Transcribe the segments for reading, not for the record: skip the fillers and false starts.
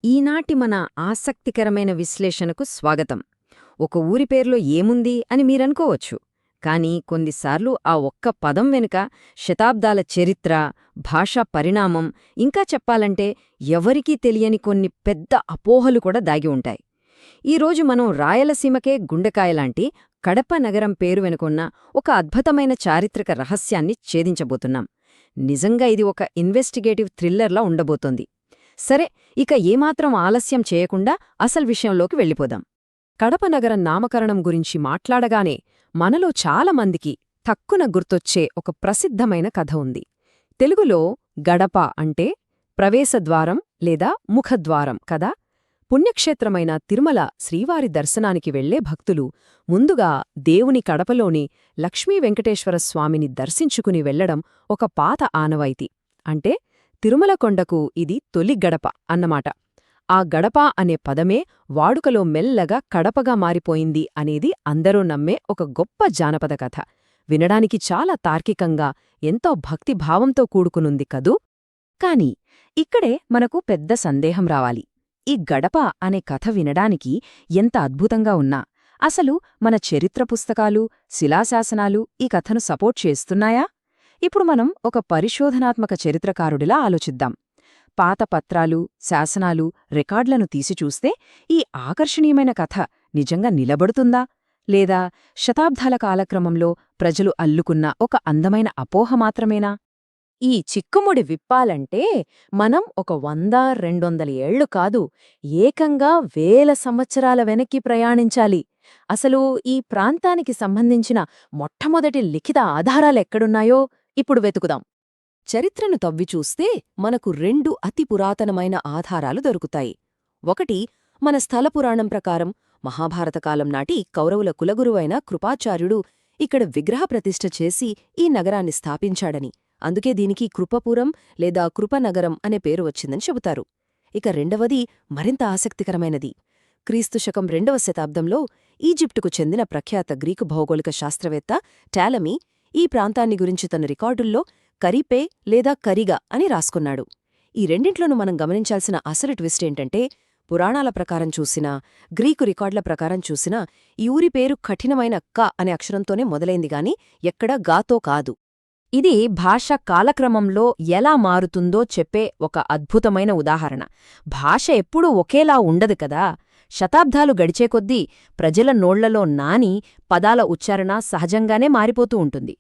ఈనాటి మన ఆసక్తికరమైన విశ్లేషణకు స్వాగతం. ఒక ఊరి పేర్లో ఏముంది అని మీరనుకోవచ్చు. కానీ కొన్నిసార్లు ఆ ఒక్క పదం వెనుక శతాబ్దాల చరిత్ర, భాషా పరిణామం, ఇంకా చెప్పాలంటే ఎవరికీ తెలియని కొన్ని పెద్ద అపోహలు కూడా దాగి ఉంటాయి. ఈరోజు మనం రాయలసీమకే గుండెకాయలాంటి కడప నగరం పేరు వెనుకున్న ఒక అద్భుతమైన చారిత్రక రహస్యాన్ని ఛేదించబోతున్నాం. నిజంగా ఇది ఒక ఇన్వెస్టిగేటివ్ థ్రిల్లర్లా ఉండబోతోంది. సరే, ఇక ఏమాత్రం ఆలస్యం చేయకుండా అసలు విషయంలోకి వెళ్ళిపోదాం. కడప నగరం నామకరణం గురించి మాట్లాడగానే మనలో చాలామందికి తక్కున గుర్తొచ్చే ఒక ప్రసిద్ధమైన కథ ఉంది. తెలుగులో గడప అంటే ప్రవేశద్వారం లేదా ముఖద్వారం కదా. పుణ్యక్షేత్రమైన తిరుమల శ్రీవారి దర్శనానికి వెళ్లే భక్తులు ముందుగా దేవుని కడపలోని లక్ష్మీ వెంకటేశ్వర స్వామిని దర్శించుకుని వెళ్లడం ఒక పాత ఆనవాయితీ. అంటే తిరుమల కొండకు ఇది తొలి గడప అన్నమాట. ఆ గడప అనే పదమే వాడుకలో మెల్లగా కడపగా మారిపోయింది అనేది అందరూ నమ్మే ఒక గొప్ప జానపద కథ. వినడానికి చాలా తార్కికంగా, ఎంతో భక్తిభావంతో కూడుకునుంది కదూ. కాని ఇక్కడే మనకు పెద్ద సందేహం రావాలి. ఈ గడప అనే కథ వినడానికి ఎంత అద్భుతంగా ఉన్నా, అసలు మన చరిత్ర పుస్తకాలు, శిలాశాసనాలు ఈ కథను సపోర్ట్ చేస్తున్నాయా? ఇప్పుడు మనం ఒక పరిశోధనాత్మక చరిత్రకారుడిలా ఆలోచిద్దాం. పాత పత్రాలు, శాసనాలు, రికార్డులను తీసి చూస్తే ఈ ఆకర్షణీయమైన కథ నిజంగా నిలబడుతుందా? లేదా శతాబ్దాల కాలక్రమంలో ప్రజలు అల్లుకున్న ఒక అందమైన అపోహ మాత్రమేనా? ఈ చిక్కుముడి విప్పాలంటే మనం ఒక 100-200 ఏళ్లు కాదు, ఏకంగా 1000 సంవత్సరాల వెనక్కి ప్రయాణించాలి. అసలు ఈ ప్రాంతానికి సంబంధించిన మొట్టమొదటి లిఖిత ఆధారాలెక్కడున్నాయో ఇప్పుడు వెతుకుదాం. చరిత్రను తవ్విచూస్తే మనకు 2 అతి పురాతనమైన ఆధారాలు దొరుకుతాయి. ఒకటి, మన స్థలపురాణం ప్రకారం మహాభారతకాలం నాటి కౌరవుల కులగురువైన కృపాచార్యుడు ఇక్కడ విగ్రహ ప్రతిష్ఠ చేసి ఈ నగరాన్ని స్థాపించాడని, అందుకే దీనికి కృపపురం లేదా కృపనగరం అనే పేరు వచ్చిందని చెబుతారు. ఇక రెండవది మరింత ఆసక్తికరమైనది. క్రీస్తుశకం 2వ శతాబ్దంలో ఈజిప్టుకు చెందిన ప్రఖ్యాత గ్రీకు భౌగోళిక శాస్త్రవేత్త టాలమీ ఈ ప్రాంతాన్ని గురించి తన రికార్డుల్లో కరిపే లేదా కరిగా అని రాసుకున్నాడు. ఈ రెండింట్లోనూ మనం గమనించాల్సిన అసలు ట్విస్ట్ ఏంటంటే, పురాణాల ప్రకారం చూసినా, గ్రీకు రికార్డుల ప్రకారం చూసినా ఈ ఊరి పేరు కఠినమైన క అనే అక్షరంతోనే మొదలైందిగాని ఎక్కడా గాతో కాదు. ఇది భాష కాలక్రమంలో ఎలా మారుతుందో చెప్పే ఒక అద్భుతమైన ఉదాహరణ. భాష ఎప్పుడూ ఒకేలా ఉండదు కదా. శతాబ్దాలు గడిచే కొద్దీ ప్రజల నోళ్లలో నాని పదాల ఉచ్చారణ సహజంగానే మారిపోతూ ఉంటుంది.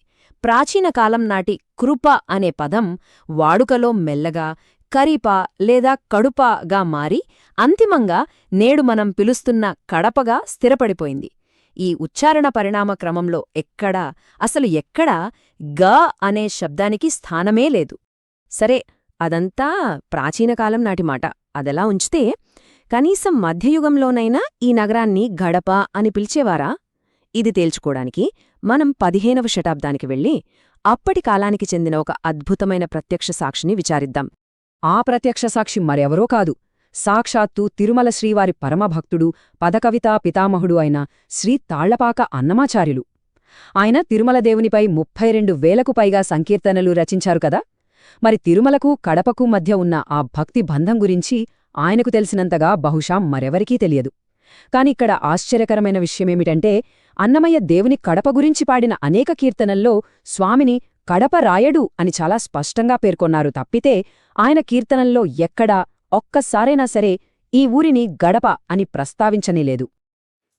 ప్రాచీన కాలం నాటి కృప అనే పదం వాడుకలో మెల్లగా కరిప లేదా కడుపగా మారి అంతిమంగా నేడు మనం పిలుస్తున్న కడపగా స్థిరపడిపోయింది. ఈ ఉచ్చారణ పరిణామ క్రమంలో ఎక్కడా గ అనే శబ్దానికి స్థానమే లేదు. సరే, అదంతా ప్రాచీనకాలం నాటి మాట. అదెలా ఉంచితే, కనీసం మధ్యయుగంలోనైనా ఈ నగరాన్ని గడప అని పిలిచేవారా? ఇది తేల్చుకోడానికి మనం 15వ శతాబ్దానికి వెళ్ళి అప్పటి కాలానికి చెందిన ఒక అద్భుతమైన ప్రత్యక్ష సాక్షిని విచారిద్దాం. ఆ ప్రత్యక్ష సాక్షి మరెవరో కాదు, సాక్షాత్తు తిరుమల శ్రీవారి పరమభక్తుడు, పదకవితా పితామహుడు అయిన శ్రీ తాళ్లపాక అన్నమాచార్యులు. ఆయన తిరుమలదేవునిపై 32,000కు పైగా సంకీర్తనలు రచించారు కదా. మరి తిరుమలకు కడపకు మధ్య ఉన్న ఆ భక్తి బంధం గురించి ఆయనకు తెలిసినంతగా బహుశా మరెవరికీ తెలియదు. కానిక్కడ ఆశ్చర్యకరమైన విషయమేమిటంటే, అన్నమయ్య దేవుని కడప గురించి పాడిన అనేక కీర్తనల్లో స్వామిని కడప రాయడు అని చాలా స్పష్టంగా పేర్కొన్నారు తప్పితే, ఆయన కీర్తనల్లో ఎక్కడా ఒక్కసారైనా సరే ఈ ఊరిని గడప అని ప్రస్తావించనేలేదు.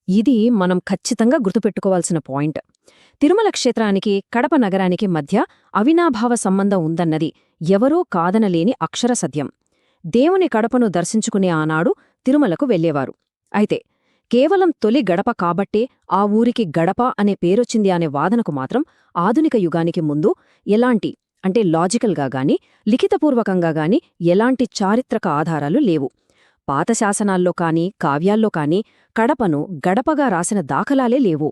ఇది మనం ఖచ్చితంగా గుర్తుపెట్టుకోవాల్సిన పాయింట్. తిరుమల క్షేత్రానికి కడప నగరానికి మధ్య అవినాభావ సంబంధం ఉందన్నది ఎవరూ కాదనలేని అక్షర సత్యం. దేవుని కడపను దర్శించుకునే ఆనాడు తిరుమలకు వెళ్లేవారు. అయితే కేవలం తొలి గడప కాబట్టే ఆ ఊరికి గడప అనే పేరొచ్చింది అనే వాదనకు మాత్రం ఆధునిక యుగానికి ముందు ఎలాంటి లాజికల్గా గాని లిఖితపూర్వకంగా గాని ఎలాంటి చారిత్రక ఆధారాలు లేవు. పాత శాసనాల్లో కాని కావ్యాల్లో కాని కడపను గడపగా రాసిన దాఖలాలే లేవు.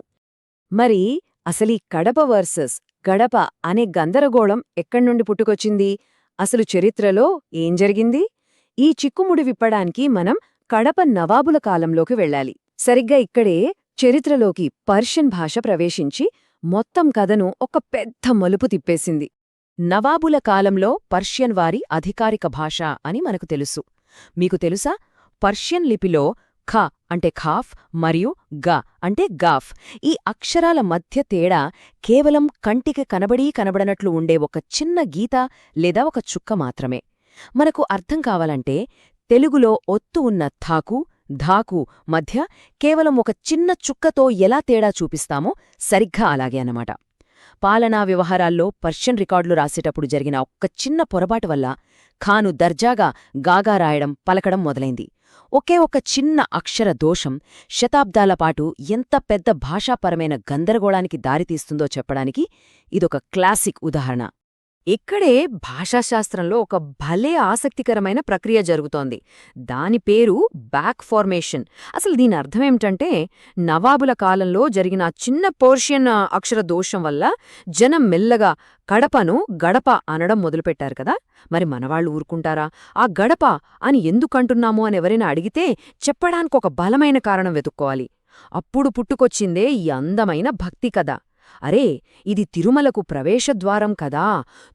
మరి అసలీ కడప వర్సెస్ గడప అనే గందరగోళం ఎక్కడ్నుండి పుట్టుకొచ్చింది? అసలు చరిత్రలో ఏం జరిగింది? ఈ చిక్కుముడి విప్పడానికి మనం కడప నవాబుల కాలంలోకి వెళ్ళాలి. సరిగ్గా ఇక్కడే చరిత్రలోకి పర్షియన్ భాష ప్రవేశించి మొత్తం కథను ఒక పెద్ద మలుపు తిప్పేసింది. నవాబుల కాలంలో పర్షియన్ వారి అధికారిక భాష అని మనకు తెలుసు. మీకు తెలుసా, పర్షియన్ లిపిలో ఖ అంటే ఖాఫ్ మరియు గ అంటే గాఫ్ ఈ అక్షరాల మధ్య తేడా కేవలం కంటికి కనబడనట్లు ఉండే ఒక చిన్న గీత లేదా ఒక చుక్క మాత్రమే. మనకు అర్థం కావాలంటే తెలుగులో ఒత్తు ఉన్న థాకు ధాకు మధ్య కేవలం ఒక చిన్న చుక్కతో ఎలా తేడా చూపిస్తామో సరిగ్గా అలాగే అన్నమాట. పాలనా వ్యవహారాల్లో పర్షియన్ రికార్డులు రాసేటప్పుడు జరిగిన ఒక్క చిన్న పొరపాటు వల్ల ఖాను దర్జాగా గాగా రాయడం పలకడం మొదలైంది. ఒకే ఒక చిన్న అక్షర దోషం శతాబ్దాలపాటు ఎంత పెద్ద భాషాపరమైన గందరగోళానికి దారితీస్తుందో చెప్పడానికి ఇదొక క్లాసిక్ ఉదాహరణ. ఇక్కడే భాషాశాస్త్రంలో ఒక భలే ఆసక్తికరమైన ప్రక్రియ జరుగుతోంది. దాని పేరు బ్యాక్ ఫార్మేషన్. అసలు దీని అర్థమేమిటంటే, నవాబుల కాలంలో జరిగిన చిన్న పర్షియన్ అక్షర దోషం వల్ల జనం మెల్లగా కడపను గడప అనడం మొదలుపెట్టారు కదా. మరి మనవాళ్లు ఊరుకుంటారా? ఆ గడప అని ఎందుకంటున్నాము అని ఎవరైనా అడిగితే చెప్పడానికొక బలమైన కారణం వెతుక్కోవాలి. అప్పుడు పుట్టుకొచ్చిందే ఈ అందమైన భక్తి కథ. అరే, ఇది తిరుమలకు ప్రవేశద్వారం కదా,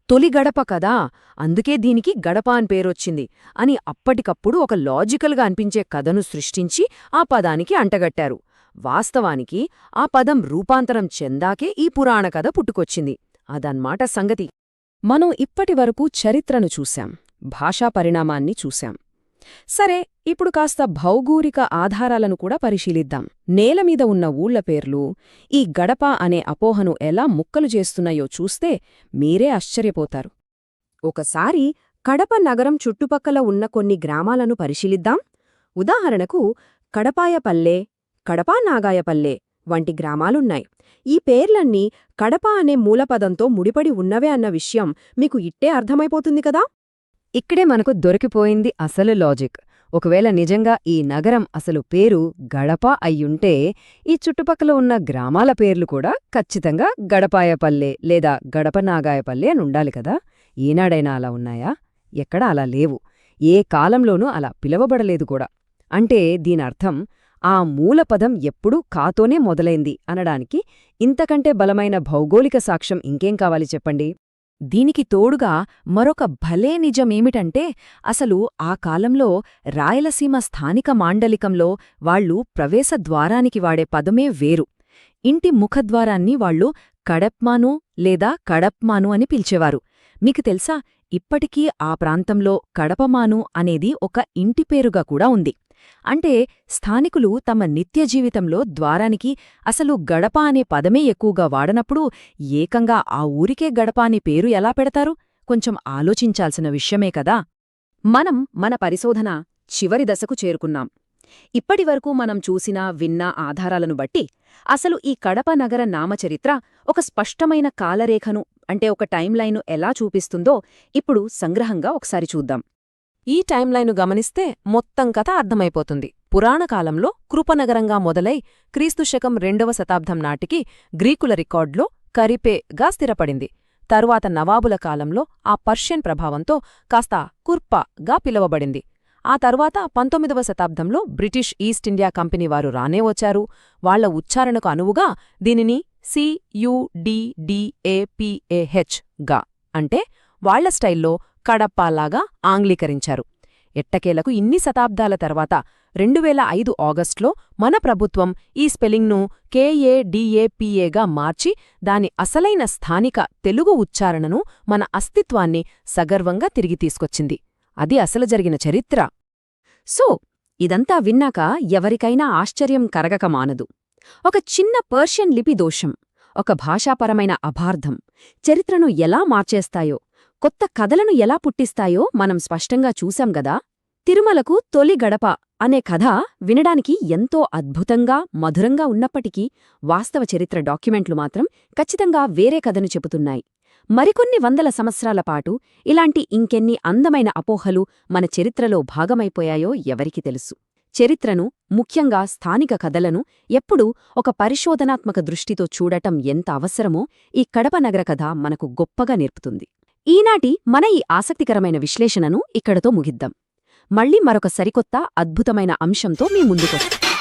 తొలి గడప కదా, అందుకే దీనికి గడప అని పేరొచ్చింది అని అప్పటికప్పుడు ఒక లాజికల్గా అనిపించే కథను సృష్టించి ఆ పదానికి అంటగట్టారు. వాస్తవానికి ఆ పదం రూపాంతరం చెందాకే ఈ పురాణ కథ పుట్టుకొచ్చింది. అదన్మాట సంగతి. మనం ఇప్పటివరకు చరిత్రను చూశాం, భాషా పరిణామాన్ని చూశాం. సరే, ఇప్పుడు కాస్త భౌగోళిక ఆధారాలను కూడా పరిశీలిద్దాం. నేలమీద ఉన్న ఊళ్ల పేర్లు ఈ గడప అనే అపోహను ఎలా ముక్కలు చేస్తున్నాయో చూస్తే మీరే ఆశ్చర్యపోతారు. ఒకసారి కడప నగరం చుట్టుపక్కల ఉన్న కొన్ని గ్రామాలను పరిశీలిద్దాం. ఉదాహరణకు కడపాయపల్లె, కడపానాగాయపల్లె వంటి గ్రామాలున్నాయి. ఈ పేర్లన్నీ కడప అనే మూలపదంతో ముడిపడి ఉన్నవే అన్న విషయం మీకు ఇట్టే అర్థమైపోతుంది కదా. ఇక్కడే మనకు దొరికిపోయింది అసలు లాజిక్. ఒకవేళ నిజంగా ఈ నగరం అసలు పేరు గడప అయ్యుంటే ఈ చుట్టుపక్కల ఉన్న గ్రామాల పేర్లు కూడా ఖచ్చితంగా గడపాయపల్లె లేదా గడపనాగాయపల్లె అని ఉండాలి కదా. ఏనాడైనా అలా ఉన్నాయా? ఎక్కడా అలా లేవు. ఏ కాలంలోనూ అలా పిలవబడలేదు కూడా. అంటే దీనర్థం ఆ మూలపదం ఎప్పుడూ కాతోనే మొదలైంది అనడానికి ఇంతకంటే బలమైన భౌగోళిక సాక్ష్యం ఇంకేం కావాలి చెప్పండి. దీనికి తోడుగా మరొక భలే నిజమేమిటంటే, అసలు ఆ కాలంలో రాయలసీమ స్థానిక మాండలికంలో వాళ్లు ప్రవేశద్వారానికి వాడే పదమే వేరు. ఇంటి ముఖద్వారాన్ని వాళ్లు కడప్మాను లేదా కడప్మాను అని పిలిచేవారు. మీకు తెలుసా, ఇప్పటికీ ఆ ప్రాంతంలో కడపమాను అనేది ఒక ఇంటిపేరుగా కూడా ఉంది. అంటే స్థానికులు తమ నిత్య జీవితంలో ద్వారానికి అసలు గడప అనే పదమే ఎక్కువగా వాడనప్పుడు ఏకంగా ఆ ఊరికే గడప అనే పేరు ఎలా పెడతారు? కొంచెం ఆలోచించాల్సిన విషయమే కదా. మన పరిశోధన చివరి దశకు చేరుకున్నాం. ఇప్పటివరకు మనం చూసిన విన్న ఆధారాలను బట్టి అసలు ఈ కడప నగర నామచరిత్ర ఒక స్పష్టమైన కాలరేఖను అంటే ఒక టైంలైను ఎలా చూపిస్తుందో ఇప్పుడు సంగ్రహంగా ఒకసారి చూద్దాం. ఈ టైంలైను గమనిస్తే మొత్తం కథ అర్థమైపోతుంది. పురాణకాలంలో కృపనగరంగా మొదలై క్రీస్తుశకం 2వ శతాబ్దం నాటికి గ్రీకుల రికార్డులో కరిపేగా స్థిరపడింది. తరువాత నవాబుల కాలంలో ఆ పర్షియన్ ప్రభావంతో కాస్త కుర్పాగా పిలువబడింది. ఆ తరువాత 19వ శతాబ్దంలో బ్రిటిష్ ఈస్ట్ ఇండియా కంపెనీ వారు రానే వచ్చారు. వాళ్ల ఉచ్చారణకు అనువుగా దీనిని CUDDAPAH గా అంటే వాళ్ల స్టైల్లో కడప్పాలాగా ఆంగ్లీకరించారు. ఎట్టకేలకు ఇన్ని శతాబ్దాల తర్వాత 2005 ఆగస్టులో మన ప్రభుత్వం ఈ స్పెల్లింగ్ను KADAPAగా మార్చి దాని అసలైన స్థానిక తెలుగు ఉచ్చారణను మన అస్తిత్వాన్ని సగర్వంగా తిరిగి తీసుకొచ్చింది. అది అసలు జరిగిన చరిత్ర. సో ఇదంతా విన్నాక ఎవరికైనా ఆశ్చర్యం కరగక మానదు. ఒక చిన్న పర్షియన్ లిపి దోషం, ఒక భాషాపరమైన అపార్థం చరిత్రను ఎలా మార్చేస్తాయో, కొత్త కథలను ఎలా పుట్టిస్తాయో మనం స్పష్టంగా చూశాం గదా. తిరుమలకు తొలి గడప అనే కథ వినడానికి ఎంతో అద్భుతంగా మధురంగా ఉన్నప్పటికీ వాస్తవ చరిత్ర డాక్యుమెంట్లు మాత్రం ఖచ్చితంగా వేరే కథను చెబుతున్నాయి. మరికొన్ని వందల సంవత్సరాల పాటు ఇలాంటి ఇంకెన్ని అందమైన అపోహలు మన చరిత్రలో భాగమైపోయాయో ఎవరికి తెలుసు. చరిత్రను, ముఖ్యంగా స్థానిక కథలను ఎప్పుడూ ఒక పరిశోధనాత్మక దృష్టితో చూడటం ఎంత అవసరమో ఈ కడప నగర కథ మనకు గొప్పగా నేర్పుతుంది. ఈనాటి మన ఈ ఆసక్తికరమైన విశ్లేషణను ఇక్కడతో ముగిద్దాం. మళ్ళీ మరొక సరికొత్త అద్భుతమైన అంశంతో మీ ముందుకొస్తాం.